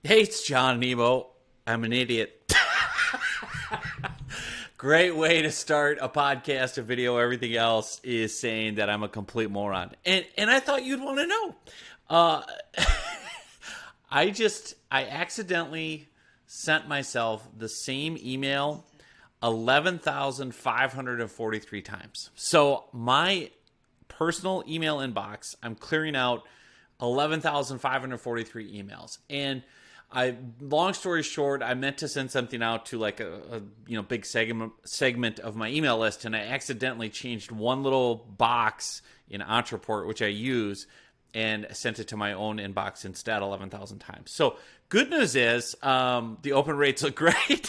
Hey, it's John Nemo. I'm an idiot. Great way to start a podcast, a video, everything else is saying that I'm a complete moron. And I thought you'd want to know. Uh, I accidentally sent myself the same email 11,543 times. So my personal email inbox, I'm clearing out 11,543 emails. And long story short, I meant to send something out to like a big segment of my email list, and I accidentally changed one little box in Entreport, which I use, and sent it to my own inbox instead 11,000 times. So good news is the open rates look great.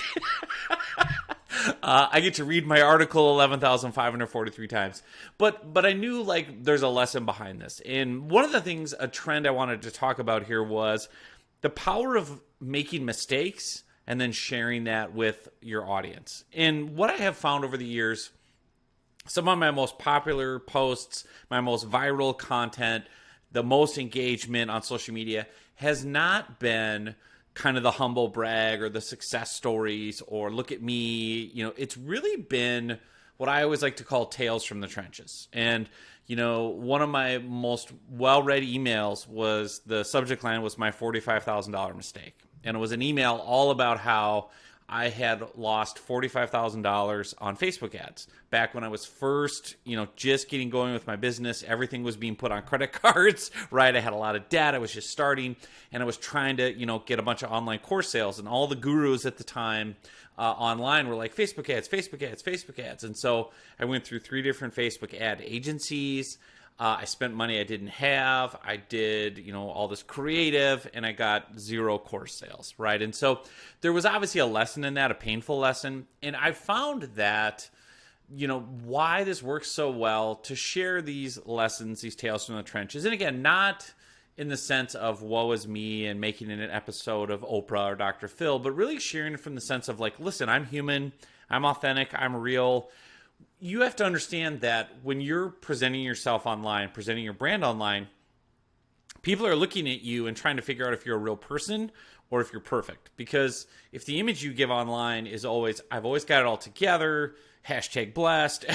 I get to read my article 11,543 times. But I knew like there's a lesson behind this. And one of the things, a trend I wanted to talk about here was the power of making mistakes and then sharing that with your audience. And what I have found over the years, some of my most popular posts, my most viral content, the most engagement on social media has not been kind of the humble brag or the success stories or look at me. It's really been what I always like to call tales from the trenches. And one of my most well-read emails was, the subject line was my $45,000 mistake. And it was an email all about how I had lost $45,000 on Facebook ads. Back when I was first, just getting going with my business, everything was being put on credit cards, right? I had a lot of debt. I was just starting, and I was trying to, get a bunch of online course sales. And all the gurus at the time online were like, Facebook ads, Facebook ads, Facebook ads. And so I went through 3 different Facebook ad agencies. I spent money I didn't have. I did, all this creative, and I got 0 course sales, right? And so there was obviously a lesson in that, a painful lesson. And I found that, why this works so well to share these lessons, these tales from the trenches. And again, not in the sense of woe is me and making it an episode of Oprah or Dr. Phil, but really sharing it from the sense of like, listen, I'm human, I'm authentic, I'm real. You have to understand that when you're presenting yourself online, presenting your brand online, people are looking at you and trying to figure out if you're a real person or if you're perfect. Because if the image you give online is always, I've always got it all together, #blessed,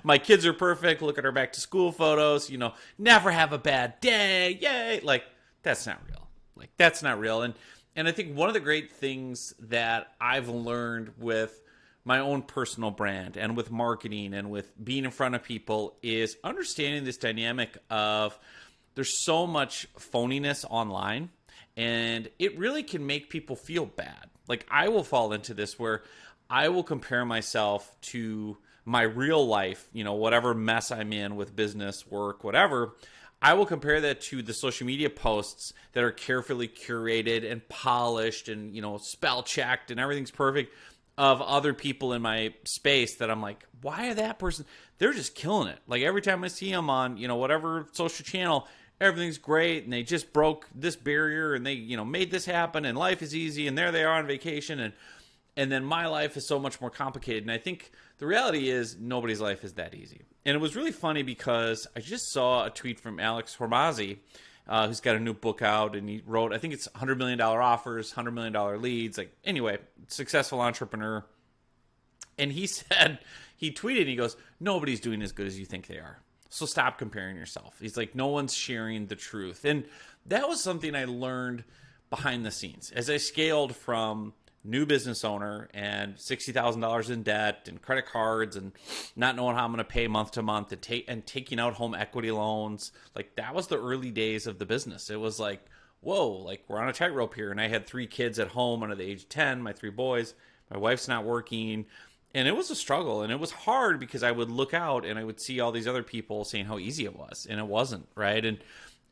my kids are perfect, look at our back to school photos, never have a bad day, yay, like that's not real. Like that's not real. And I think one of the great things that I've learned with my own personal brand and with marketing and with being in front of people is understanding this dynamic of there's so much phoniness online, and it really can make people feel bad. Like I will fall into this where I will compare myself to my real life, whatever mess I'm in with business, work, whatever. I will compare that to the social media posts that are carefully curated and polished and, spell checked and everything's perfect, of other people in my space that I'm like, why are that person? They're just killing it. Like every time I see them on, whatever social channel, everything's great. And they just broke this barrier and they, made this happen and life is easy. And there they are on vacation. And then my life is so much more complicated. And I think the reality is nobody's life is that easy. And it was really funny because I just saw a tweet from Alex Hormozzi, who's got a new book out, and he wrote, I think it's $100 million offers, $100 million leads. Like, anyway, successful entrepreneur. And he said, he tweeted, he goes, nobody's doing as good as you think they are. So stop comparing yourself. He's like, no one's sharing the truth. And that was something I learned behind the scenes as I scaled from new business owner and $60,000 in debt and credit cards and not knowing how I'm going to pay month to month and taking out home equity loans. Like that was the early days of the business. It was like, whoa, like we're on a tightrope here. And I had 3 kids at home under the age of 10, my 3 boys, my wife's not working. And it was a struggle, and it was hard because I would look out and I would see all these other people saying how easy it was, and it wasn't, right? And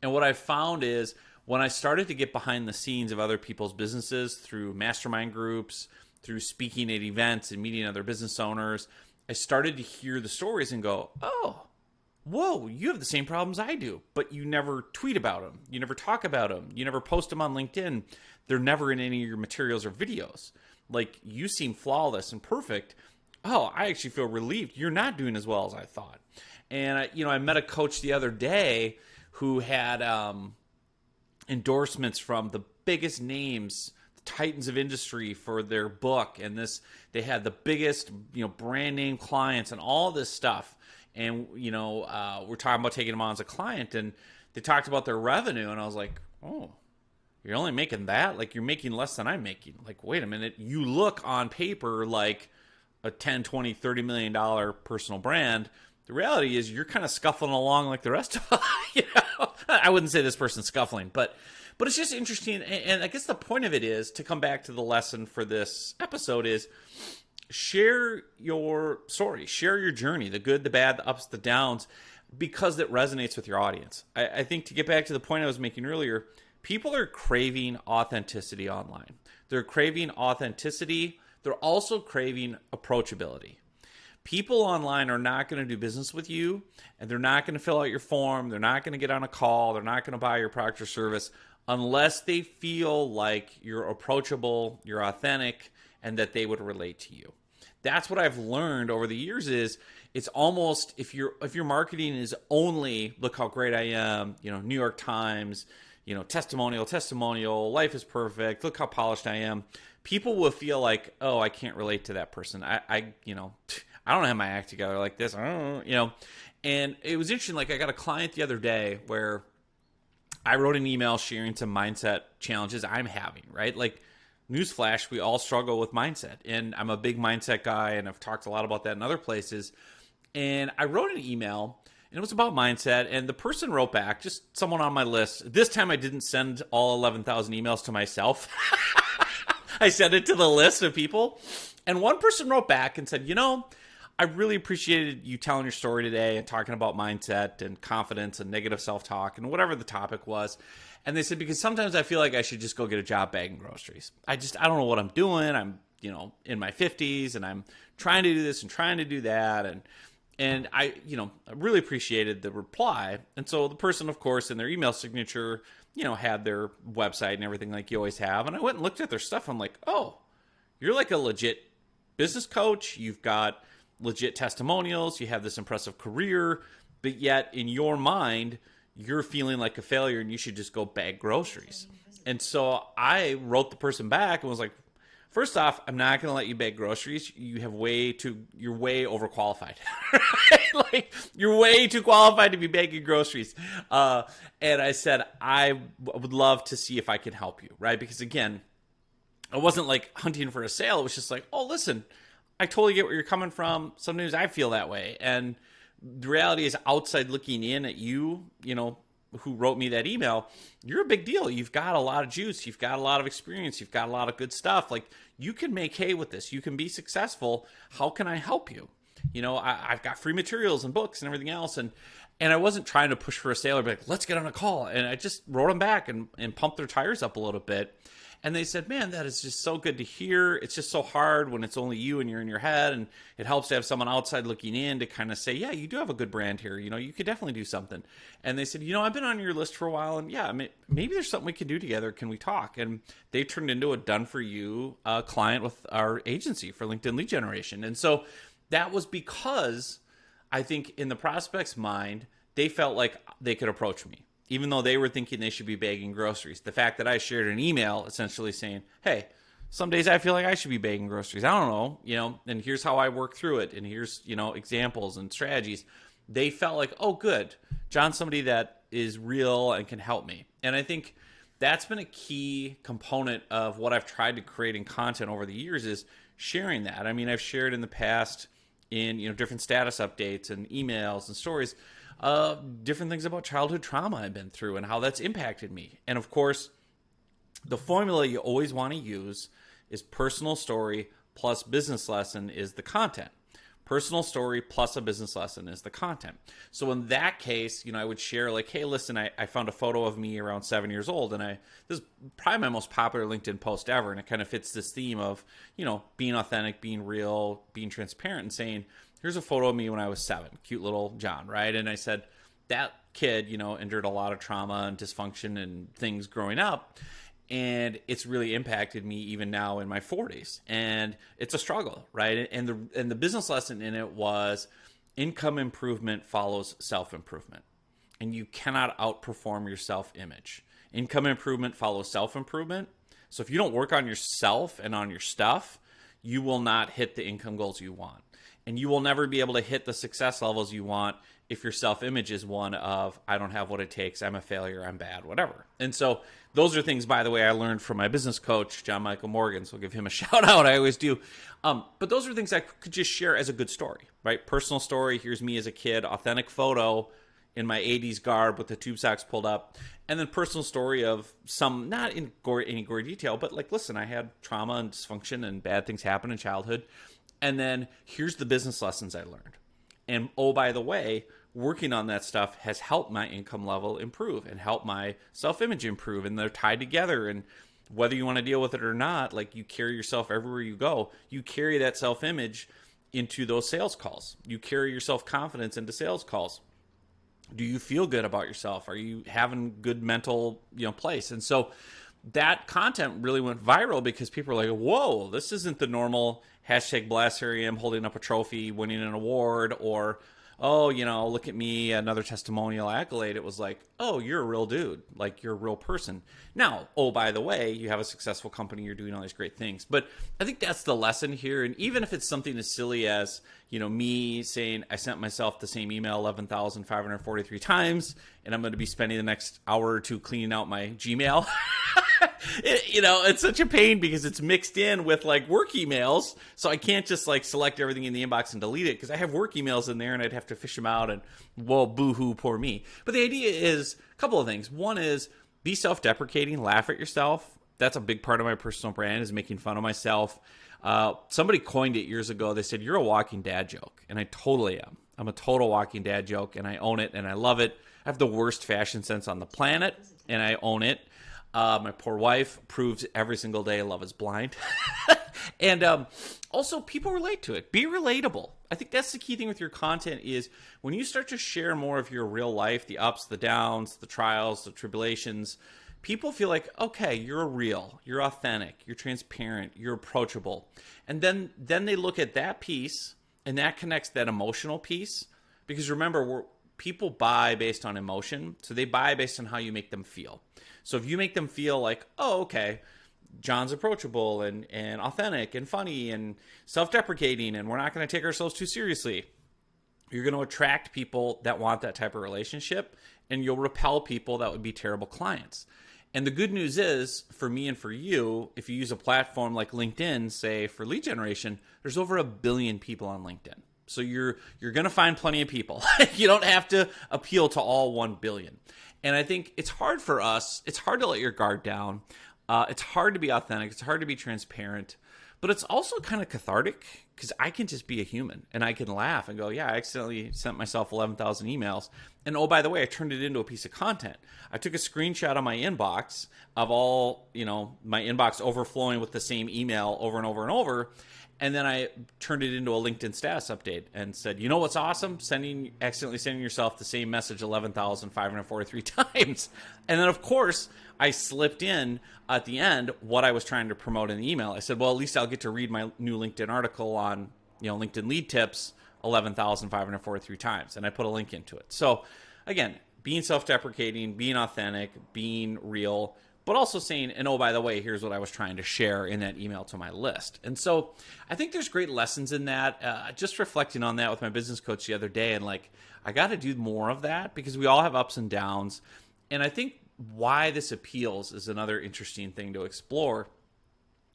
what I found is when I started to get behind the scenes of other people's businesses through mastermind groups, through speaking at events and meeting other business owners, I started to hear the stories and go, oh, whoa, you have the same problems I do, but you never tweet about them. You never talk about them. You never post them on LinkedIn. They're never in any of your materials or videos. Like, you seem flawless and perfect. Oh, I actually feel relieved. You're not doing as well as I thought. And I met a coach the other day who had endorsements from the biggest names, the titans of industry for their book, and they had the biggest, brand name clients and all this stuff. And, we're talking about taking them on as a client, and they talked about their revenue, and I was like, oh, you're only making that? Like, you're making less than I'm making. Like, wait a minute. You look on paper like a 10, 20, $30 million personal brand. The reality is you're kind of scuffling along like the rest of us. I wouldn't say this person's scuffling, but it's just interesting. And I guess the point of it is, to come back to the lesson for this episode, is share your story, share your journey, the good, the bad, the ups, the downs, because it resonates with your audience. I think, to get back to the point I was making earlier, people are craving authenticity online. They're craving authenticity. They're also craving approachability. People online are not going to do business with you, and they're not going to fill out your form. They're not going to get on a call. They're not going to buy your product or service unless they feel like you're approachable, you're authentic, and that they would relate to you. That's what I've learned over the years. Is it's almost, if your marketing is only, look how great I am, New York Times, testimonial, life is perfect, look how polished I am, people will feel like, oh, I can't relate to that person. I don't have my act together like this. And it was interesting. Like, I got a client the other day where I wrote an email sharing some mindset challenges I'm having, right? Like, newsflash, we all struggle with mindset. And I'm a big mindset guy, and I've talked a lot about that in other places. And I wrote an email, and it was about mindset. And the person wrote back, just someone on my list. This time I didn't send all 11,000 emails to myself. I sent it to the list of people. And one person wrote back and said, I really appreciated you telling your story today and talking about mindset and confidence and negative self-talk and whatever the topic was. And they said, because sometimes I feel like I should just go get a job bagging groceries. I don't know what I'm doing. I'm, in my 50s, and I'm trying to do this and trying to do that. And I really appreciated the reply. And so the person, of course, in their email signature, had their website and everything like you always have. And I went and looked at their stuff. I'm like, oh, you're like a legit business coach. You've got legit testimonials. You have this impressive career, but yet in your mind, you're feeling like a failure and you should just go bag groceries. And so I wrote the person back and was like, first off, I'm not going to let you bag groceries. You're way overqualified. Like, you're way too qualified to be bagging groceries. And I said, I would love to see if I can help you, right? Because again, I wasn't like hunting for a sale. It was just like, oh, listen, I totally get where you're coming from. Sometimes I feel that way. And the reality is, outside looking in at you, who wrote me that email, you're a big deal. You've got a lot of juice. You've got a lot of experience. You've got a lot of good stuff. Like, you can make hay with this. You can be successful. How can I help you? I've got free materials and books and everything else. And I wasn't trying to push for a sale or be like, let's get on a call. And I just wrote them back and pumped their tires up a little bit. And they said, man, that is just so good to hear. It's just so hard when it's only you and you're in your head. And it helps to have someone outside looking in to kind of say, yeah, you do have a good brand here. You could definitely do something. And they said, I've been on your list for a while. And yeah, maybe there's something we could do together. Can we talk? And they turned into a done-for-you client with our agency for LinkedIn lead generation. And so that was because I think in the prospect's mind, they felt like they could approach me, even though they were thinking they should be bagging groceries. The fact that I shared an email essentially saying, hey, some days I feel like I should be bagging groceries. I don't know, and here's how I work through it. And here's, examples and strategies. They felt like, oh, good. John's somebody that is real and can help me. And I think that's been a key component of what I've tried to create in content over the years, is sharing that. I mean, I've shared in the past in, different status updates and emails and stories, different things about childhood trauma I've been through and how that's impacted me. And of course, the formula you always want to use is personal story plus business lesson is the content. Personal story plus a business lesson is the content. So in that case, I would share like, hey, listen, I found a photo of me around 7 years old. And this is probably my most popular LinkedIn post ever. And it kind of fits this theme of, being authentic, being real, being transparent, and saying, here's a photo of me when I was 7, cute little John, right? And I said, that kid, endured a lot of trauma and dysfunction and things growing up. And it's really impacted me even now in my 40s. And it's a struggle, right? And the business lesson in it was income improvement follows self-improvement. And you cannot outperform your self-image. Income improvement follows self-improvement. So if you don't work on yourself and on your stuff, you will not hit the income goals you want. And you will never be able to hit the success levels you want if your self-image is one of, I don't have what it takes, I'm a failure, I'm bad, whatever. And so those are things, by the way, I learned from my business coach, John Michael Morgan, so I'll give him a shout out, I always do. But those are things I could just share as a good story, right? Personal story, here's me as a kid, authentic photo in my 80s garb with the tube socks pulled up, and then personal story of some, not in any gory detail, but like, listen, I had trauma and dysfunction and bad things happen in childhood. And then here's the business lessons I learned. And oh, by the way, working on that stuff has helped my income level improve and helped my self-image improve. And they're tied together. And whether you want to deal with it or not, like you carry yourself everywhere you go. You carry that self-image into those sales calls. You carry your self-confidence into sales calls. Do you feel good about yourself? Are you having good mental, place? And so that content really went viral because people were like, whoa, this isn't the normal hashtag blast here I am holding up a trophy, winning an award, or, oh, look at me, another testimonial accolade. It was like, oh, you're a real dude. Like, you're a real person. Now, oh, by the way, you have a successful company, you're doing all these great things. But I think that's the lesson here. And even if it's something as silly as, me saying I sent myself the same email 11,543 times, and I'm going to be spending the next hour or two cleaning out my Gmail. It's such a pain because it's mixed in with like work emails. So I can't just like select everything in the inbox and delete it because I have work emails in there and I'd have to fish them out and, whoa, boo-hoo, poor me. But the idea is a couple of things. One is be self-deprecating, laugh at yourself. That's a big part of my personal brand, is making fun of myself. Somebody coined it years ago. They said, you're a walking dad joke. And I totally am. I'm a total walking dad joke, and I own it and I love it. I have the worst fashion sense on the planet and I own it. My poor wife proves every single day love is blind. And also, people relate to it. Be relatable. I think that's the key thing with your content is when you start to share more of your real life, the ups, the downs, the trials, the tribulations, people feel like, okay, you're real, you're authentic, you're transparent, you're approachable. And then they look at that piece, and that connects that emotional piece. Because remember, people buy based on emotion, so they buy based on how you make them feel. So if you make them feel like, oh, okay, John's approachable and authentic and funny and self-deprecating, and we're not going to take ourselves too seriously, you're going to attract people that want that type of relationship, and you'll repel people that would be terrible clients. And the good news is, for me and for you, if you use a platform like LinkedIn, say for lead generation, there's over 1 billion people on LinkedIn. So you're going to find plenty of people. You don't have to appeal to all 1 billion. And I think it's hard for us. It's hard to let your guard down. It's hard to be authentic. It's hard to be transparent. But it's also kind of cathartic because I can just be a human and I can laugh and go, yeah, I accidentally sent myself 11,000 emails. And oh, by the way, I turned it into a piece of content. I took a screenshot of my inbox of all, my inbox overflowing with the same email over and over and over. And then I turned it into a LinkedIn status update and said, you know what's awesome? Accidentally sending yourself the same message 11,543 times. And then, of course, I slipped in at the end what I was trying to promote in the email. I said, well, at least I'll get to read my new LinkedIn article on, LinkedIn lead tips 11,543 times. And I put a link into it. So again, being self-deprecating, being authentic, being real, but also saying, and oh, by the way, here's what I was trying to share in that email to my list. And so I think there's great lessons in that. Just reflecting on that with my business coach the other day, and like, I got to do more of that because we all have ups and downs. And I think why this appeals is another interesting thing to explore.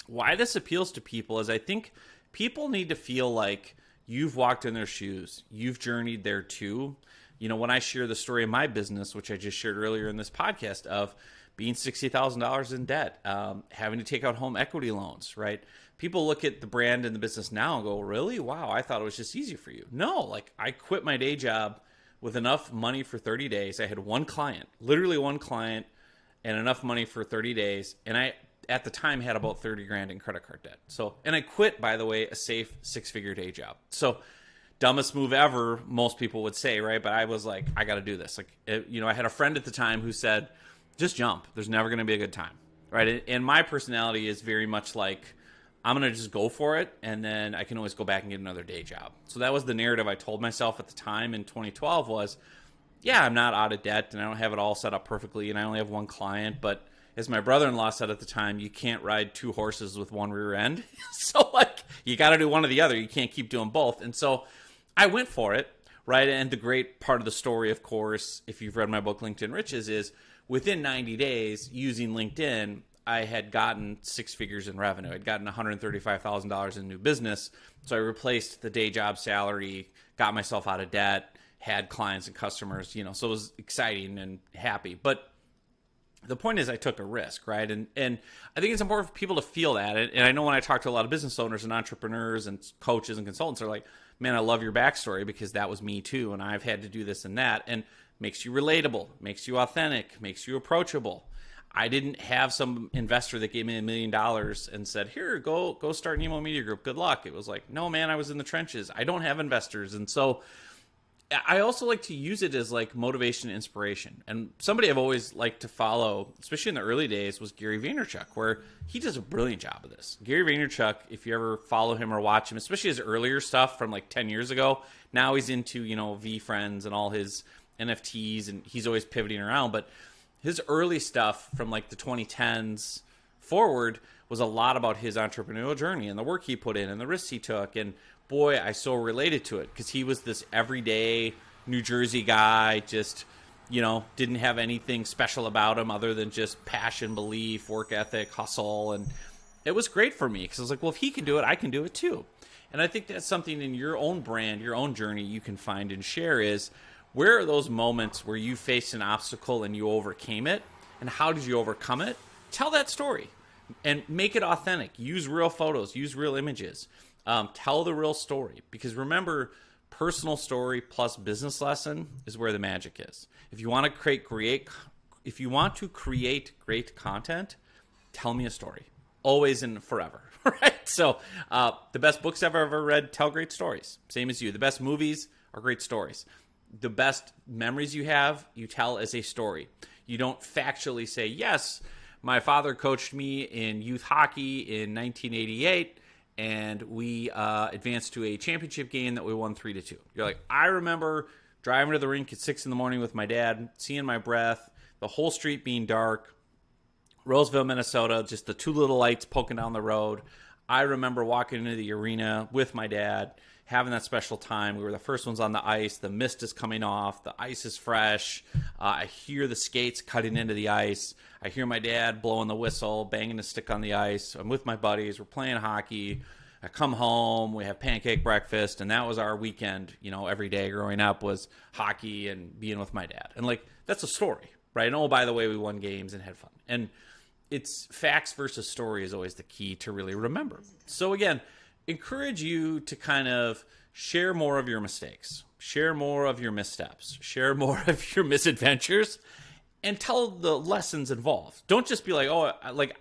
Why this appeals to people is I think people need to feel like you've walked in their shoes. You've journeyed there too. When I share the story of my business, which I just shared earlier in this podcast, of being $60,000 in debt, having to take out home equity loans, right? People look at the brand and the business now and go, really? Wow, I thought it was just easy for you. No, like I quit my day job with enough money for 30 days. I had one client, literally one client, and enough money for 30 days. And I, at the time, had about 30 grand in credit card debt. So, and I quit, by the way, a safe 6-figure day job. So dumbest move ever, most people would say, right? But I was like, I got to do this. Like, I had a friend at the time who said, just jump. There's never going to be a good time, right? And my personality is very much like, I'm going to just go for it, and then I can always go back and get another day job. So that was the narrative I told myself at the time in 2012 was, yeah, I'm not out of debt and I don't have it all set up perfectly and I only have one client, but as my brother-in-law said at the time, you can't ride two horses with one rear end. So like you got to do one or the other. You can't keep doing both. And so I went for it, right? And the great part of the story, of course, if you've read my book, LinkedIn Riches, is within 90 days using LinkedIn, I had gotten six figures in revenue. I'd gotten $135,000 in new business. So I replaced the day job salary, got myself out of debt, had clients and customers, so it was exciting and happy. But the point is I took a risk, right? And I think it's important for people to feel that. And I know when I talk to a lot of business owners and entrepreneurs and coaches and consultants, they're like, man, I love your backstory because that was me too. And I've had to do this and that. And makes you relatable, makes you authentic, makes you approachable. I didn't have some investor that gave me $1 million and said, here, go start Nemo Media Group. Good luck. It was like, no, man, I was in the trenches. I don't have investors. And so I also like to use it as like motivation and inspiration. And somebody I've always liked to follow, especially in the early days, was Gary Vaynerchuk, where he does a brilliant job of this. Gary Vaynerchuk, if you ever follow him or watch him, especially his earlier stuff from like 10 years ago, now he's into, VFriends and all his NFTs, and he's always pivoting around. But his early stuff from like the 2010s forward was a lot about his entrepreneurial journey and the work he put in and the risks he took. And boy, I so related to it because he was this everyday New Jersey guy, just, didn't have anything special about him other than just passion, belief, work ethic, hustle. And it was great for me because I was like, well, if he can do it, I can do it too. And I think that's something in your own brand, your own journey you can find and share is, where are those moments where you faced an obstacle and you overcame it? And how did you overcome it? Tell that story and make it authentic. Use real photos. Use real images. Tell the real story. Because remember, personal story plus business lesson is where the magic is. If you want to create great content, tell me a story. Always and forever, right? So the best books I've ever read tell great stories. Same as you. The best movies are great stories. The best memories you have, you tell as a story. You don't factually say, yes, my father coached me in youth hockey in 1988, and we advanced to a championship game that we won 3-2. You're like, I remember driving to the rink at 6 a.m. with my dad, seeing my breath, the whole street being dark, Roseville, Minnesota, just the two little lights poking down the road. I remember walking into the arena with my dad, having that special time. We were the first ones on the ice. The mist is coming off. The ice is fresh. I hear the skates cutting into the ice. I hear my dad blowing the whistle, banging the stick on the ice. I'm with my buddies. We're playing hockey. I come home. We have pancake breakfast. And that was our weekend, every day growing up was hockey and being with my dad. And that's a story, right? And by the way, we won games and had fun. And it's facts versus story is always the key to really remember. So again, encourage you to kind of share more of your mistakes, share more of your missteps, share more of your misadventures, and tell the lessons involved. Don't just be like,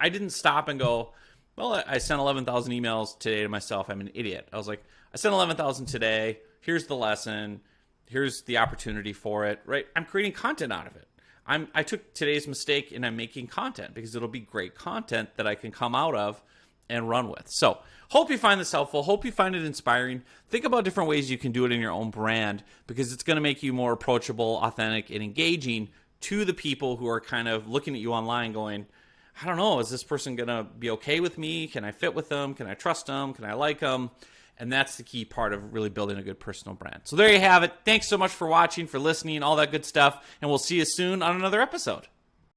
I didn't stop and go, well, I sent 11,000 emails today to myself. I'm an idiot. I was like, I sent 11,000 today. Here's the lesson. Here's the opportunity for it, right? I'm creating content out of it. I took today's mistake and I'm making content because it'll be great content that I can come out of and run with. So hope you find this helpful. Hope you find it inspiring. Think about different ways you can do it in your own brand because it's going to make you more approachable, authentic, and engaging to the people who are kind of looking at you online going, I don't know, is this person going to be okay with me? Can I fit with them? Can I trust them? Can I like them? And that's the key part of really building a good personal brand. So there you have it. Thanks so much for watching, for listening, all that good stuff. And we'll see you soon on another episode.